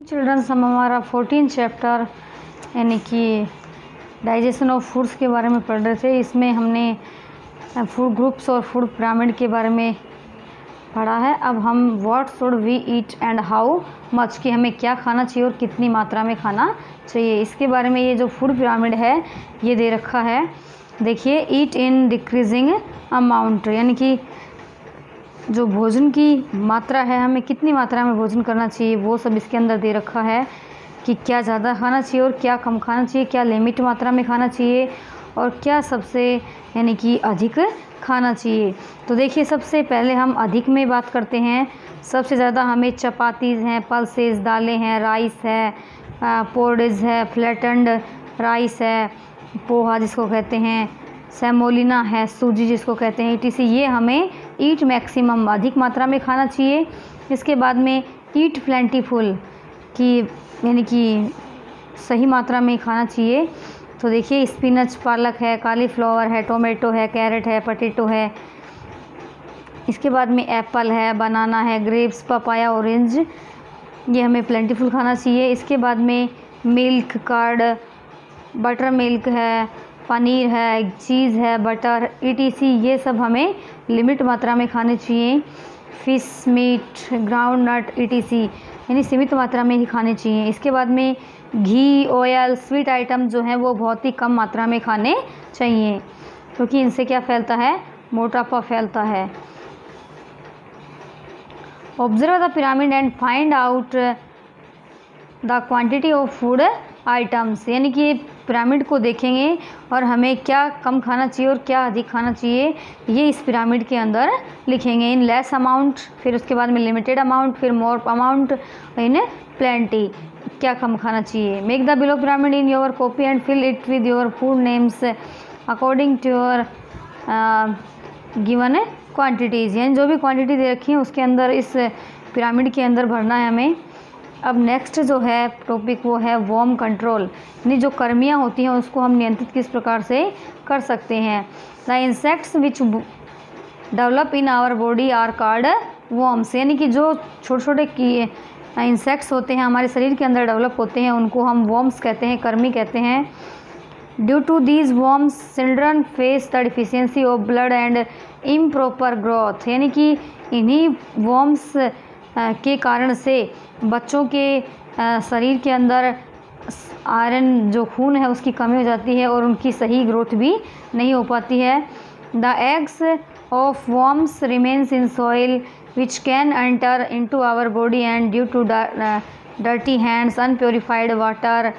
Children's हम हमारा 14 chapter यानी कि डाइजेशन ऑफ फूड्स के बारे में पढ़ रहे थे। इसमें हमने फूड ग्रुप्स और फूड पिरामिड के बारे में पढ़ा है। अब हम what should we eat and how much, कि हमें क्या खाना चाहिए और कितनी मात्रा में खाना चाहिए, इसके बारे में ये जो फूड पिरामिड है ये दे रखा है। देखिए, ईट इन डिक्रीजिंग अमाउंट, यानी कि जो भोजन की मात्रा है, हमें कितनी मात्रा में भोजन करना चाहिए वो सब इसके अंदर दे रखा है कि क्या ज़्यादा खाना चाहिए और क्या कम खाना चाहिए, क्या लिमिट मात्रा में खाना चाहिए और क्या सबसे यानी कि अधिक खाना चाहिए। तो देखिए, सबसे पहले हम अधिक में बात करते हैं। सबसे ज़्यादा हमें चपातीज़ हैं, पल्सेस, दालें हैं, राइस है, पोर्डिज है, फ्लैटेंड राइस है, पोहा जिसको कहते हैं, सेमोलिना है, सूजी जिसको कहते हैं, etc, ये हमें ईट मैक्सिमम अधिक मात्रा में खाना चाहिए। इसके बाद में ईट प्लेंटीफुल की यानी कि सही मात्रा में खाना चाहिए। तो देखिए, स्पिनच, पालक है, कॉलीफ्लावर है, टोमेटो है, कैरेट है, पोटैटो है। इसके बाद में एप्पल है, बनाना है, ग्रेप्स, पपाया, ऑरेंज, ये हमें प्लेंटीफुल खाना चाहिए। इसके बाद में मिल्क, कर्ड, बटर मिल्क है, पनीर है, चीज़ है, बटर, etc, ये सब हमें लिमिट मात्रा में खाने चाहिए। Fish, meat, groundnut, etc, यानी सीमित मात्रा में ही खाने चाहिए। इसके बाद में घी, ऑयल, स्वीट आइटम जो हैं वो बहुत ही कम मात्रा में खाने चाहिए, क्योंकि इनसे क्या फैलता है, मोटापा फैलता है। Observe the pyramid and find out the quantity of food items, यानी कि पिरामिड को देखेंगे और हमें क्या कम खाना चाहिए और क्या अधिक खाना चाहिए, ये इस पिरामिड के अंदर लिखेंगे। इन लेस अमाउंट, फिर उसके बाद में लिमिटेड अमाउंट, फिर मोर अमाउंट, इन प्लेंटी, क्या कम खाना चाहिए। Make the below pyramid in your copy and fill it with your food names according to your given quantities, यानी जो भी क्वांटिटी दे रखी है उसके अंदर इस पिरामिड के अंदर भरना है हमें। अब नेक्स्ट जो है टॉपिक वो है वर्म कंट्रोल, यानी जो कर्मियाँ होती हैं उसको हम नियंत्रित किस प्रकार से कर सकते हैं। The insects which develop in our body are called worms, यानी कि जो छोटे छोटे इंसेक्ट्स होते हैं हमारे शरीर के अंदर डेवलप होते हैं उनको हम वर्म्स कहते हैं, कर्मी कहते हैं। Due to these worms children face the deficiency of blood and improper growth, यानी कि इन्हीं वर्म्स के कारण से बच्चों के शरीर के अंदर आयरन जो खून है उसकी कमी हो जाती है और उनकी सही ग्रोथ भी नहीं हो पाती है। The eggs of worms remains in soil which can enter into our body and due to dirty hands, unpurified water,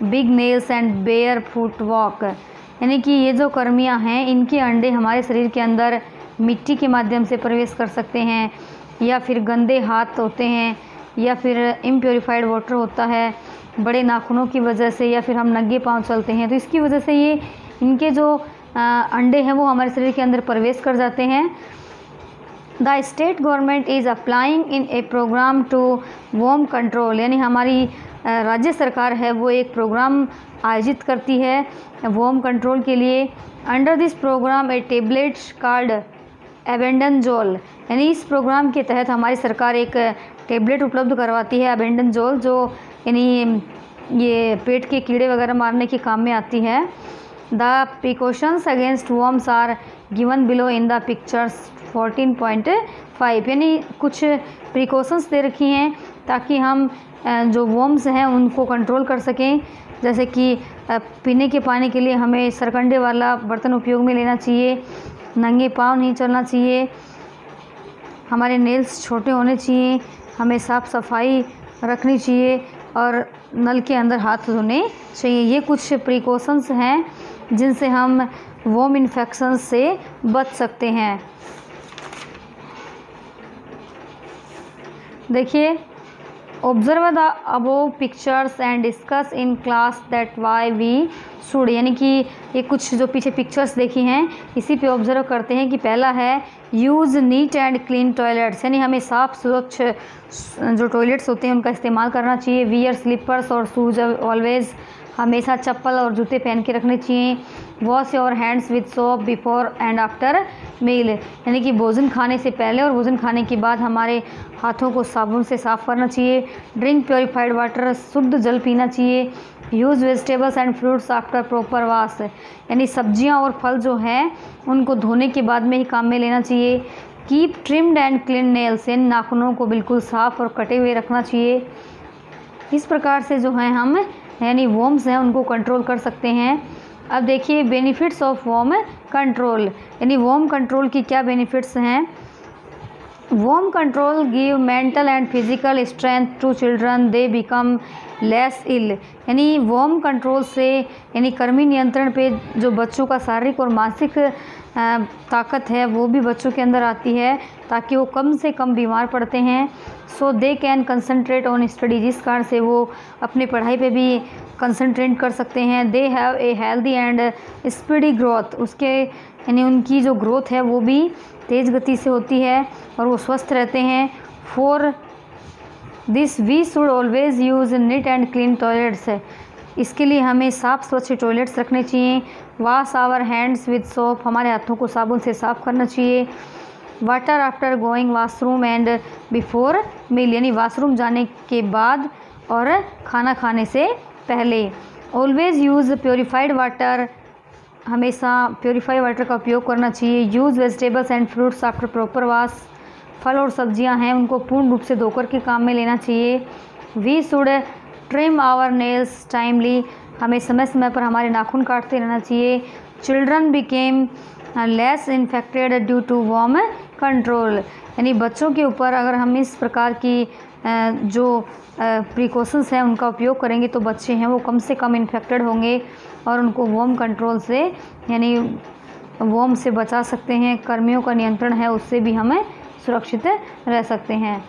big nails and barefoot walk, यानी कि ये जो कर्मियाँ हैं इनके अंडे हमारे शरीर के अंदर मिट्टी के माध्यम से प्रवेश कर सकते हैं, या फिर गंदे हाथ होते हैं, या फिर इम्प्योरीफाइड वाटर होता है, बड़े नाखूनों की वजह से, या फिर हम नंगे पांव चलते हैं तो इसकी वजह से ये इनके जो अंडे हैं वो हमारे शरीर के अंदर प्रवेश कर जाते हैं। The state government is applying in a program to worm control, यानी हमारी राज्य सरकार है वो एक प्रोग्राम आयोजित करती है वर्म कंट्रोल के लिए। Under this programme a tablet called albendazole, यानी इस प्रोग्राम के तहत हमारी सरकार एक टेबलेट उपलब्ध करवाती है एबेंडनजोल, जो यानी ये पेट के कीड़े वगैरह मारने के काम में आती है। The precautions against worms are given below in the pictures 14.5, यानी कुछ प्रिकॉशंस दे रखी हैं ताकि हम जो वर्म्स हैं उनको कंट्रोल कर सकें। जैसे कि पीने के पानी के लिए हमें सरकंडे वाला बर्तन उपयोग में लेना चाहिए, नंगे पाँव नहीं चलना चाहिए, हमारे नेल्स छोटे होने चाहिए, हमें साफ़ सफाई रखनी चाहिए और नल के अंदर हाथ धोने चाहिए। ये कुछ प्रिकॉशंस हैं जिनसे हम वर्म इन्फेक्शन से बच सकते हैं। देखिए, observe the above pictures and discuss in class that why we should, यानी कि ये कुछ जो पीछे पिक्चर्स देखी हैं इसी पे ऑब्जर्व करते हैं कि पहला है use neat and clean toilets, यानी हमें साफ़ स्वच्छ जो टॉयलेट्स होते हैं उनका इस्तेमाल करना चाहिए। वियर स्लीपर्स और शूज ऑलवेज, हमेशा चप्पल और जूते पहन के रखने चाहिए। Wash your hands with soap before and after meal, यानी कि भोजन खाने से पहले और भोजन खाने के बाद हमारे हाथों को साबुन से साफ़ करना चाहिए। ड्रिंक प्योरीफाइड वाटर, शुद्ध जल पीना चाहिए। Use vegetables and fruits after proper wash, यानी सब्जियां और फल जो हैं उनको धोने के बाद में ही काम में लेना चाहिए। Keep trimmed and clean nails, यानी नाखूनों को बिल्कुल साफ़ और कटे हुए रखना चाहिए। इस प्रकार से जो है हम यानी वॉर्म्स हैं उनको कंट्रोल कर सकते हैं। अब देखिए बेनिफिट्स ऑफ वॉर्म कंट्रोल, यानी वॉर्म कंट्रोल की क्या बेनिफिट्स हैं। Worm control give mental and physical strength to children, they become less ill, यानी वॉर्म कंट्रोल से यानी कर्मी नियंत्रण पे जो बच्चों का शारीरिक और मानसिक ताकत है वो भी बच्चों के अंदर आती है ताकि वो कम से कम बीमार पड़ते हैं। So they can concentrate on study, जिस कारण से वो अपने पढ़ाई पे भी कंसंट्रेट कर सकते हैं। They have a healthy and speedy growth, उसके यानी उनकी जो ग्रोथ है वो भी तेज़ गति से होती है और वो स्वस्थ रहते हैं। For this we should always use neat and clean toilets, इसके लिए हमें साफ़ स्वच्छ टॉयलेट्स रखने चाहिए। Wash our hands with soap, हमारे हाथों को साबुन से साफ़ करना चाहिए। Water after going washroom and before meal, यानी वॉशरूम जाने के बाद और खाना खाने से पहले। ऑलवेज यूज़ प्योरीफाइड वाटर, हमेशा प्योरीफाइड वाटर का उपयोग करना चाहिए। Use vegetables and fruits after proper wash, फल और सब्जियां हैं उनको पूर्ण रूप से धोकर के काम में लेना चाहिए। We should trim our nails timely, हमें समय समय पर हमारे नाखून काटते रहना चाहिए। Children became less infected due to worm control, यानी बच्चों के ऊपर अगर हम इस प्रकार की जो प्रिकॉशंस हैं उनका उपयोग करेंगे तो बच्चे हैं वो कम से कम इन्फेक्टेड होंगे और उनको वॉर्म कंट्रोल से यानी वॉर्म से बचा सकते हैं। कर्मियों का नियंत्रण है उससे भी हमें सुरक्षित रह सकते हैं।